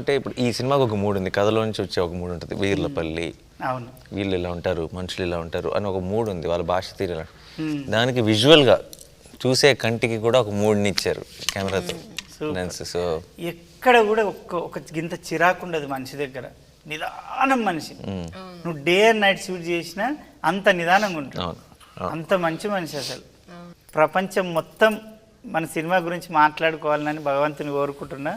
అంటే ఇప్పుడు ఈ సినిమాకి ఒక మూడు ఉంది, కథలో నుంచి వచ్చే ఒక మూడు ఉంటుంది. వీర్లపల్లి, అవును, వీళ్ళు ఇలా ఉంటారు, మనుషులు ఇలా ఉంటారు అని ఒక మూడు ఉంది, వాళ్ళ భాష తీరు. దానికి విజువల్గా చూసే కంటికి కూడా ఒక మూడుని ఇచ్చారు కెమెరాతో. సో ఎక్కడ కూడా ఒక గింత చిరాకు ఉండదు మనిషి దగ్గర. నిదానం మనిషి. నువ్వు డే అండ్ నైట్ షూట్ చేసినా అంత నిదానంగా ఉంటావు. అంత మంచి మనిషి. అసలు ప్రపంచం మొత్తం మన సినిమా గురించి మాట్లాడుకోవాలని భగవంతుని కోరుకుంటున్నా.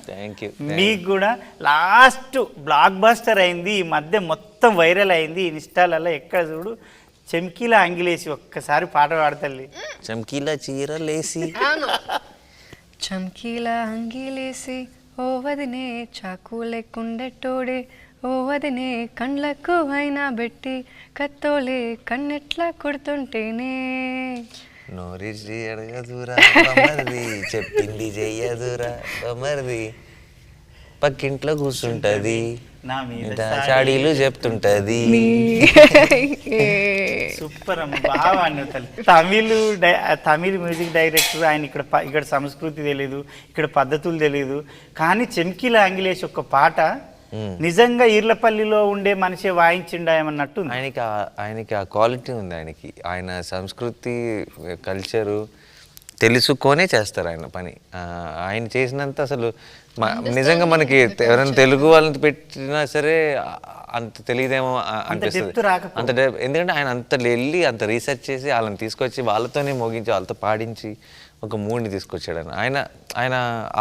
మీకు కూడా లాస్ట్ బ్లాక్ బస్టర్ అయింది, ఈ మధ్య మొత్తం వైరల్ అయింది ఇన్స్టాలలో. ఎక్కడ చూడు చమ్కీలా అంగిలేసి ఒక్కసారి పాట పాడతల్లి. చమ్కీలా చీరలేసి, చమ్కీలా అంగిలేసి, ఓ వదినే చాకు లేకుండెట్టోడే, ఓ వదినే కండ్లకు అయినా పెట్టి కత్తోలే కన్నెట్లా కొడుతుంటేనే, నోరిసి అడగదురా మరిది, చెప్పింది చెయ్యదురా మరిది, పక్కింట్లో కూర్చుంటది, నా మీద చాడీలు చెప్తుంటది. సూపర్ అమ్మ, బాగా తమిళ్ మ్యూజిక్ డైరెక్టర్ ఆయన. ఇక్కడ సంస్కృతి తెలియదు, ఇక్కడ పద్ధతులు తెలియదు, కానీ చమ్కీలా అంగిలేసి ఒక పాట నిజంగా ఈర్లపల్లిలో ఉండే మనిషి వాయించిండాయమన్నట్టు. ఆయనకి ఆ క్వాలిటీ ఉంది. ఆయన సంస్కృతి కల్చరు తెలుసుకొనే చేస్తారు ఆయన పని. ఆయన చేసినంత అసలు నిజంగా మనకి ఎవరైనా తెలుగు వాళ్ళని పెట్టినా సరే అంత తెలియదేమో అనిపిస్తుంది. ఎందుకంటే ఆయన అంత వెళ్ళి అంత రీసెర్చ్ చేసి వాళ్ళని తీసుకొచ్చి వాళ్ళతోనే మోగించి వాళ్ళతో పాడించి ఒక మూడ్ని తీసుకొచ్చాడు ఆయన. ఆయన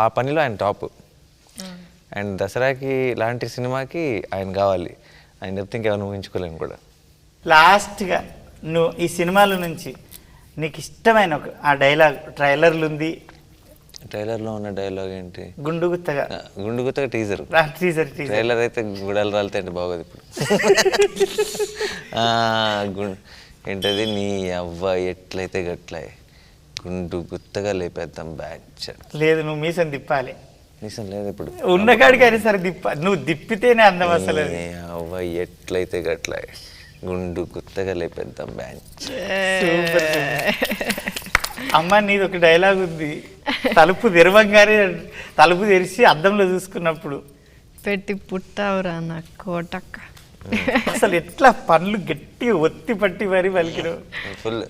ఆ పనిలో ఆయన టాప్. అండ్ దసరాకి లాంటి సినిమాకి ఆయన కావాలి. ఆయన చెప్తే ఇంకెవరిని ఊహించుకోలేము కూడా. లాస్ట్గా నువ్వు ఈ సినిమాల నుంచి నీకు ఇష్టమైన ఆ డైలాగ్ ట్రైలర్లు ఉంది. ట్రైలర్లో ఉన్న డైలాగ్ ఏంటి? గుండుగుత్తగా టీజర్. ట్రైలర్ అయితే గుడాలు రాలితే అంటే బాగోదు ఇప్పుడు. ఏంటది? నీ అవ్వ ఎట్లయితే గట్లే గుండు గుత్తగా లేపేద్దాం బ్యాచ్. లేదు, నువ్వు మీసం తిప్పాలి. మీసం లేదు ఇప్పుడు, ఉన్న కాడికి అయినా సరే నువ్వు దిప్పితేనే అందం. అసలు అవ్వ ఎట్లయితే గట్లే గుండు గుత్తగా లేపేద్దాం బ్యాచ్. అమ్మ, నీది ఒక డైలాగ్ ఉంది. తలుపు తెరవంగానే తలుపు తెరిచి అద్దంలో చూసుకున్నప్పుడు పెట్టి పుట్టావురా నా కోటక్క. అసలు ఎట్లా పనులు గట్టిగా ఒత్తి పట్టి మరి పలికినావు. ఫుల్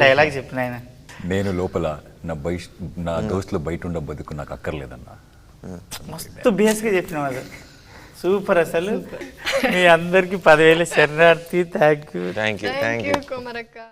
డైలాగ్ చెప్పిన ఆయన. నేను లోపల నా దోస్తులు బయట ఉండ బతుకు నాకు అక్కర్లేదన్నా. మస్తు బేస్గా చెప్పినావు. అది సూపర్. అసలు మీ అందరికి 10,000 శరణార్థి. Thank you. Thank you.